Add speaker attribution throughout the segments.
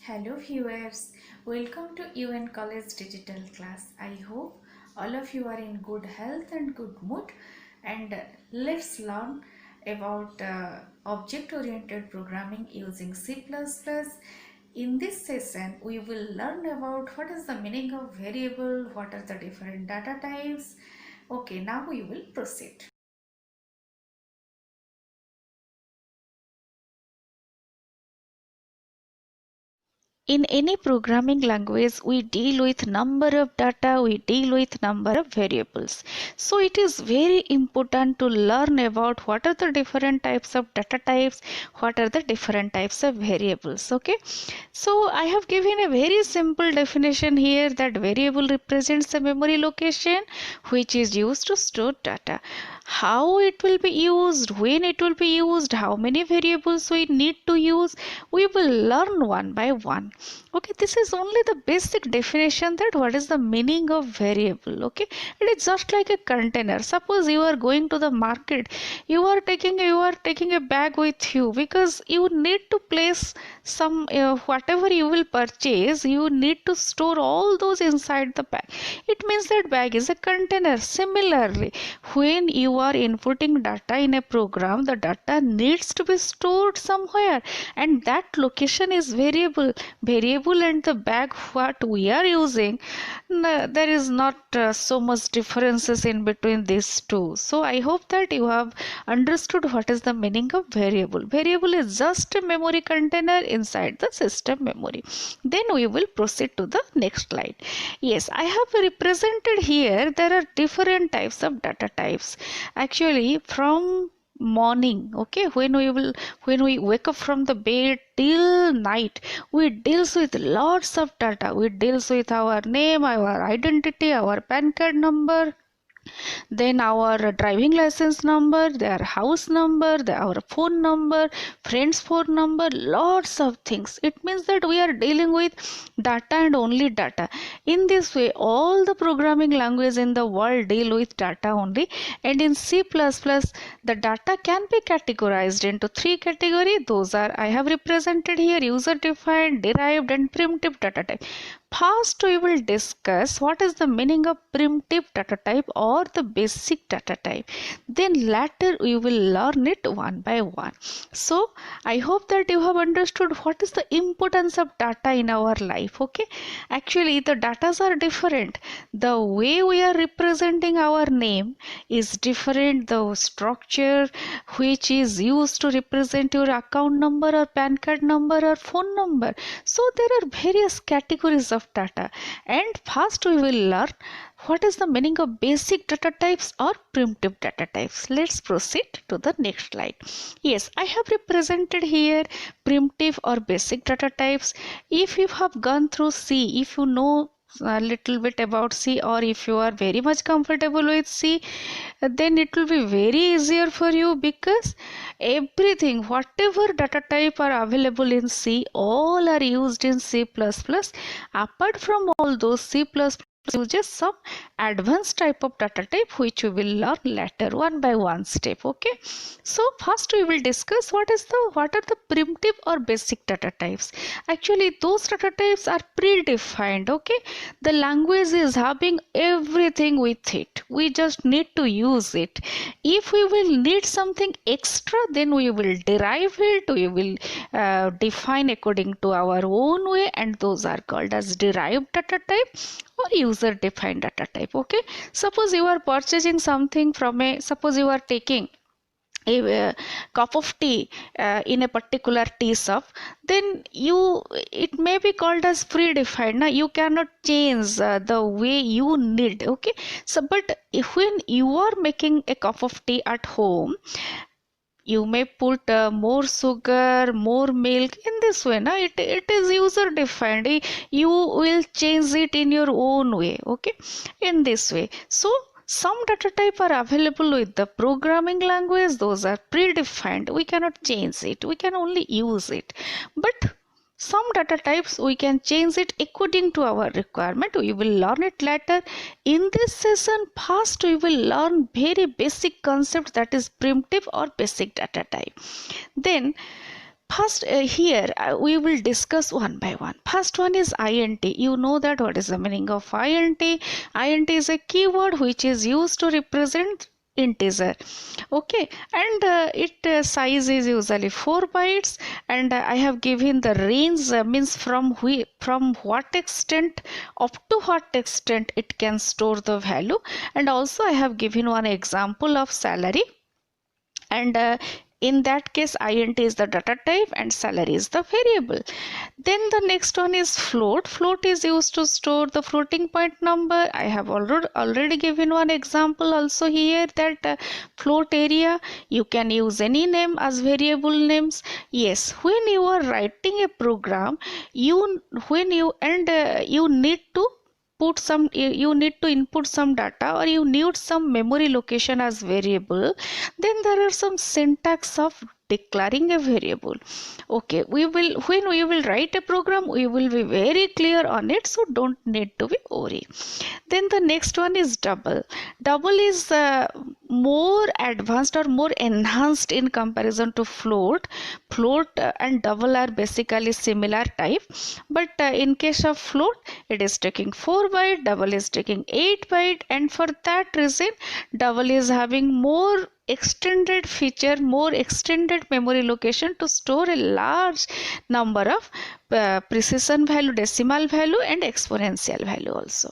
Speaker 1: Hello viewers, welcome to UN College Digital Class. I hope all of you are in good health and good mood, and let's learn about object oriented programming using C++. In this session we will learn about what is the meaning of variable, what are the different data types. Okay, now we will proceed. In any programming language, we deal with number of data, we deal with number of variables. So it is very important to learn about what are the different types of data types, what are the different types of variables. Okay. So I have given a very simple definition here that variable represents a memory location which is used to store data. How it will be used, when it will be used, how many variables we need to use, we will learn one by one. Okay, this is only the basic definition that what is the meaning of variable. Okay, it is just like a container. Suppose you are going to the market, you are taking a bag with you because you need to place some whatever you will purchase, you need to store all those inside the bag. It means that bag is a container. Similarly, when you are inputting data in a program, the data needs to be stored somewhere, and that location is variable and the bag what we are using, there is not so much differences in between these two. So I hope that you have understood what is the meaning of variable is just a memory container inside the system memory. Then we will proceed to the next slide. Yes, I have represented here there are different types of data types. Actually, from morning, okay, when we wake up from the bed till night, we deals with lots of data. We deals with our name, our identity, our PAN card number, then our driving license number, their house number, our phone number, friends phone number, lots of things. It means that we are dealing with data and only data. In this way, all the programming languages in the world deal with data only, and in C++ the data can be categorized into three categories. Those are I have represented here: user defined, derived and primitive data type. First, we will discuss what is the meaning of primitive data type or the basic data type. Then later we will learn it one by one. So I hope that you have understood what is the importance of data in our life. Okay, actually the data are different. The way we are representing our name is different. The structure which is used to represent your account number or PAN card number or phone number. So there are various categories of data, and first we will learn what is the meaning of basic data types or primitive data types. Let's proceed to the next slide. Yes, I have represented here primitive or basic data types. If you have gone through C, if you know a little bit about C, or if you are very much comfortable with C, then it will be very easier for you, because everything whatever data type are available in C, all are used in C++. Apart from all those, C++ uses some advanced type of data type which we will learn later one by one step. Okay, so first we will discuss what are the primitive or basic data types. Actually those data types are predefined. Okay, the language is having everything with it, we just need to use it. If we will need something extra, then we will derive it, we will define according to our own way, and those are called as derived data type or user defined data type. Okay, suppose you are purchasing something from suppose you are taking a cup of tea in a particular tea shop, then it may be called as predefined. Now you cannot change the way you need. Okay, so but if when you are making a cup of tea at home, you may put more sugar, more milk. In this way, now it is user defined. You will change it in your own way. Okay, in this way. So some data type are available with the programming language, those are predefined, we cannot change it, we can only use it. But some data types we can change it according to our requirement. We will learn it later. In this session, first we will learn very basic concept, that is primitive or basic data type. Then First, here we will discuss one by one. First one is int. You know that what is the meaning of int. Int is a keyword which is used to represent integer. Okay, and it size is usually 4 bytes, and I have given the range, means from what extent up to what extent it can store the value, and also I have given one example of salary, and in that case int is the data type and salary is the variable. Then the next one is float. Float is used to store the floating point number. I have already given one example also here, that float area, you can use any name as variable names. Yes, when you are writing a program, you need to input some data, or you need some memory location as variable, then there are some syntax of declaring a variable. Okay, when we will write a program, we will be very clear on it, so don't need to be worried. Then the next one is double. Double is more advanced or more enhanced in comparison to float. Float and double are basically similar type, but in case of float, it is taking 4 byte, double is taking 8 byte, and for that reason double is having more extended feature, more extended memory location to store a large number of precision value, decimal value, and exponential value also.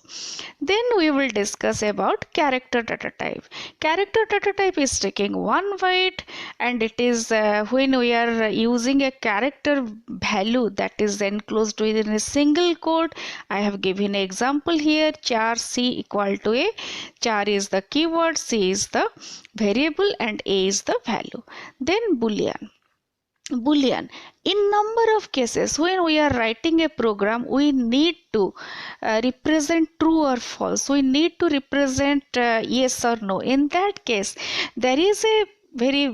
Speaker 1: Then we will discuss about character data type. Character data type is taking 1 byte, and it is when we are using a character value that is enclosed within a single quote. I have given an example here, char c equal to a. Char is the keyword, c is the variable, and a is the value. Then boolean. Boolean, in number of cases when we are writing a program, we need to represent true or false. We need to represent yes or no. In that case, there is a very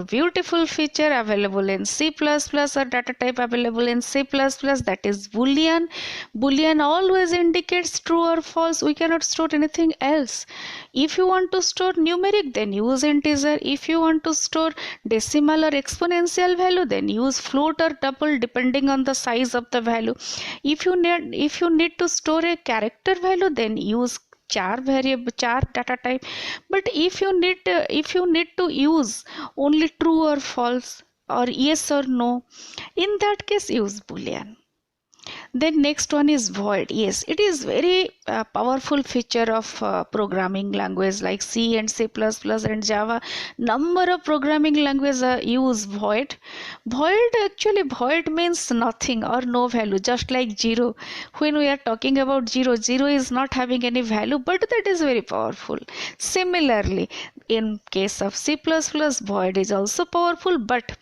Speaker 1: beautiful feature available in C++, or data type available in C++, that is boolean. Boolean always indicates true or false. We cannot store anything else. If you want to store numeric, then use integer. If you want to store decimal or exponential value, then use float or double depending on the size of the value. If you need to store a character value, then use char variable, char data type. But if you need to use only true or false, or yes or no, in that case use boolean. Then next one is void. Yes, it is very powerful feature of programming language like C and C++ and Java. Number of programming languages use void. Void means nothing or no value, just like zero. When we are talking about zero is not having any value, but that is very powerful. Similarly, in case of C++, void is also powerful, but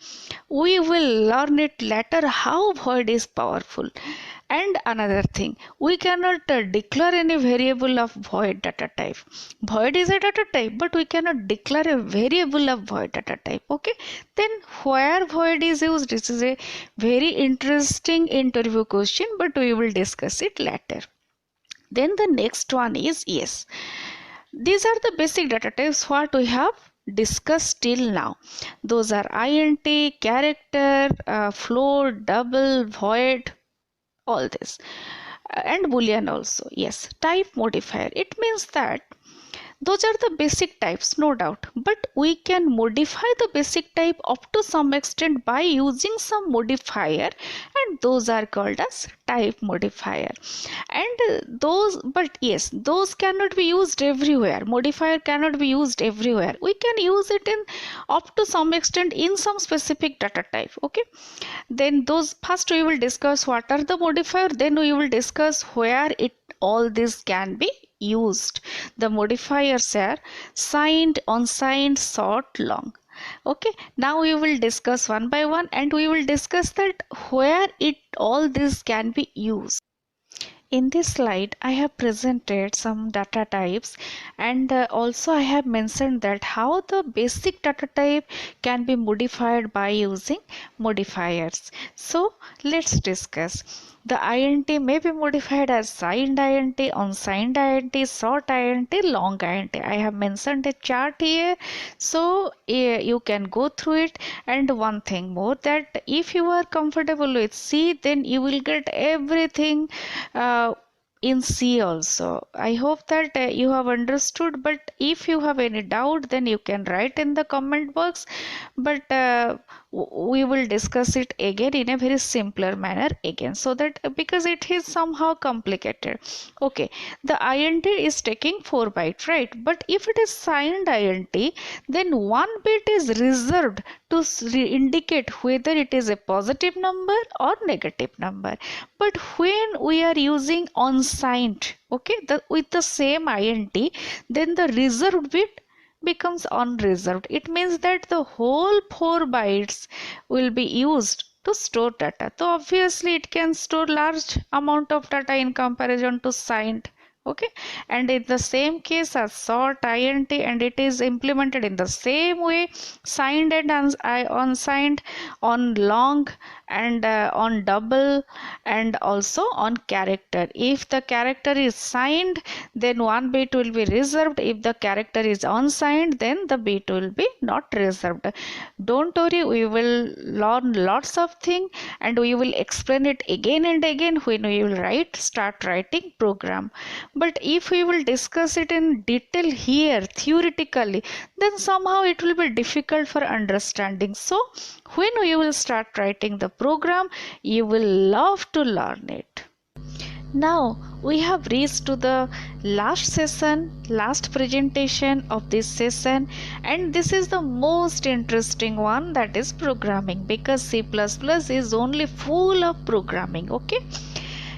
Speaker 1: we will learn it later how void is powerful. And another thing, we cannot declare any variable of void data type. Void is a data type, but we cannot declare a variable of void data type. Okay, then where void is used, this is a very interesting interview question, but we will discuss it later. Then the next one is yes. These are the basic data types what we have discussed till now. Those are int, character, float, double, void, all this, and boolean also. Yes, type modifier, it means that those are the basic types, no doubt, but we can modify the basic type up to some extent by using some modifier, and those are called as type modifier. And those cannot be used everywhere. Modifier cannot be used everywhere. We can use it in up to some extent in some specific data type. Okay, then those, first we will discuss what are the modifier, then we will discuss where all this can be used. The modifiers are signed, unsigned, short, long. Okay, now we will discuss one by one, and we will discuss that where all this can be used. In this slide, I have presented some data types, and also I have mentioned that how the basic data type can be modified by using modifiers. So let's discuss. The INT may be modified as signed INT, unsigned INT, short INT, long INT. I have mentioned a chart here, so you can go through it. And one thing more, that if you are comfortable with C, then you will get everything in C also. I hope that you have understood, but if you have any doubt, then you can write in the comment box. But we will discuss it again in a very simpler manner again, so that because it is somehow complicated. Okay, the INT is taking 4 bytes, right? But if it is signed INT, then 1 bit is reserved to indicate whether it is a positive number or negative number. But when we are using unsigned, okay, with the same INT, then the reserved bit becomes unreserved. It means that the whole 4 bytes will be used to store data. So obviously it can store large amount of data in comparison to signed. Okay, and in the same case as short INT, and it is implemented in the same way, signed and unsigned, on long and on double, and also on character. If the character is signed, then 1 bit will be reserved. If the character is unsigned, then the bit will be not reserved. Don't worry, we will learn lots of things, and we will explain it again and again when we will start writing program. But if we will discuss it in detail here theoretically, then somehow it will be difficult for understanding. So when we will start writing the program, you will love to learn it. Now we have reached to the last presentation of this session, and this is the most interesting one, that is programming, because C++ is only full of programming. Okay,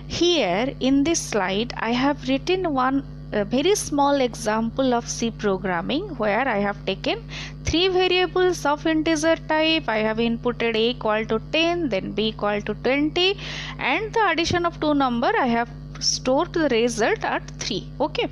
Speaker 1: here in this slide I have written one very small example of C programming, where I have taken 3 variables of integer type. I have inputted a equal to 10, then b equal to 20, and the addition of 2 number I have stored the result at 3. Okay,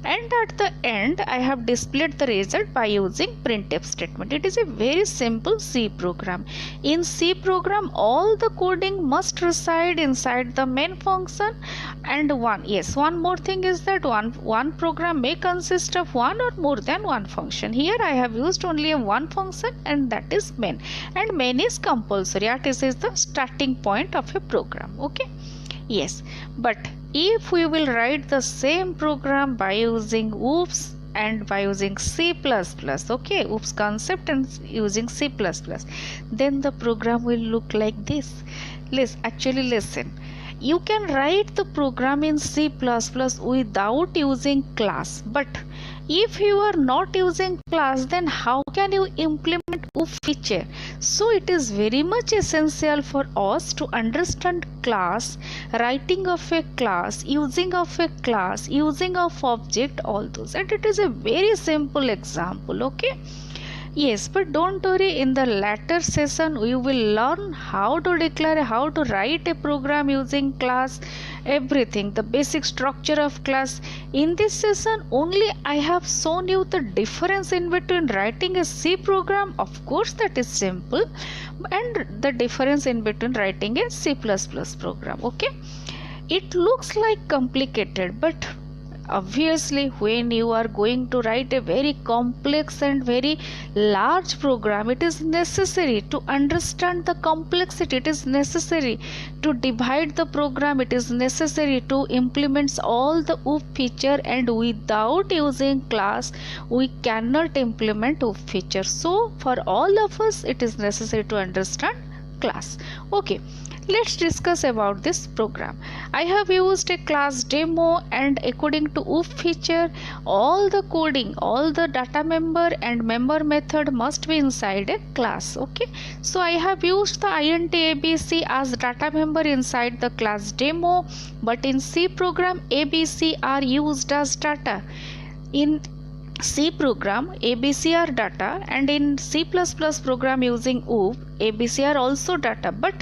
Speaker 1: and at the end I have displayed the result by using printf statement. It is a very simple C program. In C program, all the coding must reside inside the main function, and one more thing is that one program may consist of one or more than one function. Here I have used only one function, and that is main, and main is compulsory, this is the starting point of a program. Okay, yes, but if we will write the same program by using OOPS and by using C++, okay, OOPS concept and using C++, then the program will look like this. Listen, you can write the program in C++ without using class, but if you are not using class, then how can you implement OOP feature? So it is very much essential for us to understand class, writing of a class, using of a class, using of object, all those, and it is a very simple example. Okay, yes, but don't worry, in the later session we will learn how to declare, how to write a program using class, everything, the basic structure of class. In this session only I have shown you the difference in between writing a C program, of course that is simple, and the difference in between writing a C++ program. Okay, it looks like complicated, but obviously when you are going to write a very complex and very large program, it is necessary to understand the complexity, it is necessary to divide the program, it is necessary to implement all the OOP feature, and without using class we cannot implement OOP feature. So for all of us it is necessary to understand class. Okay, let's discuss about this program. I have used a class demo, and according to OOP feature, all the coding, all the data member and member method must be inside a class. Okay, so I have used the int abc as data member inside the class demo, but in C program abc are used as data. In C program abc are data, and in C++ program using OOP abc are also data, but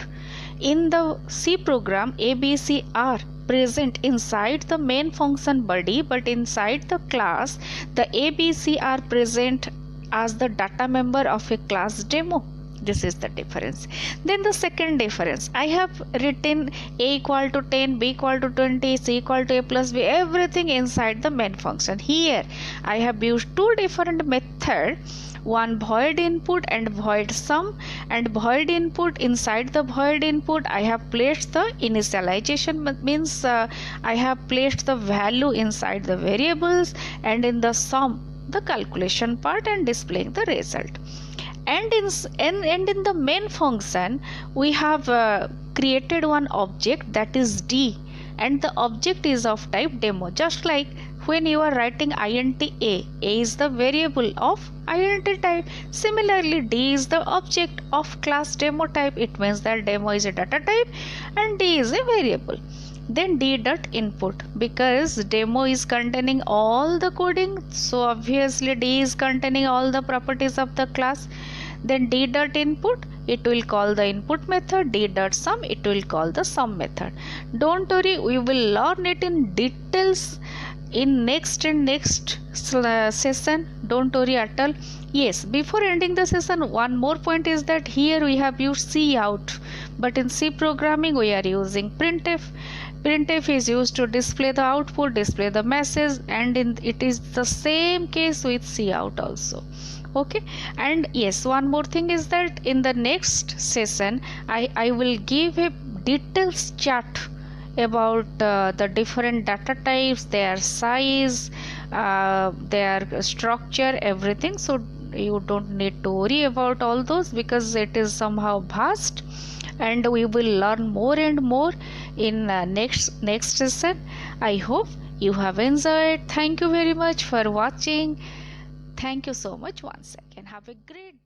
Speaker 1: in the C program abc are present inside the main function body, but inside the class the abc are present as the data member of a class demo. This is the difference. Then the second difference, I have written a equal to 10, b equal to 20, c equal to a plus b, everything inside the main function. Here I have used two different methods, one void input and void sum. And void input, inside the void input I have placed the initialization, means I have placed the value inside the variables, and in the sum the calculation part and displaying the result. And in the main function we have created one object, that is d, and the object is of type demo. Just like when you are writing int a is the variable of int type. Similarly, d is the object of class demo type. It means that demo is a data type and d is a variable. Then d dot input, because demo is containing all the coding, so obviously d is containing all the properties of the class. Then d dot input, it will call the input method. D dot sum, it will call the sum method. Don't worry, we will learn it in details in next session. Don't worry at all. Yes, before ending the session, one more point is that here we have used cout, but in C programming we are using printf. Printf is used to display the output, display the message, and it is the same case with cout also. Okay, and yes, one more thing is that in the next session I will give a details chart about the different data types, their size, their structure, everything. So you don't need to worry about all those, because it is somehow vast, and we will learn more and more in next session. I hope you have enjoyed. Thank you very much for watching. Thank you so much once again. Have a great day.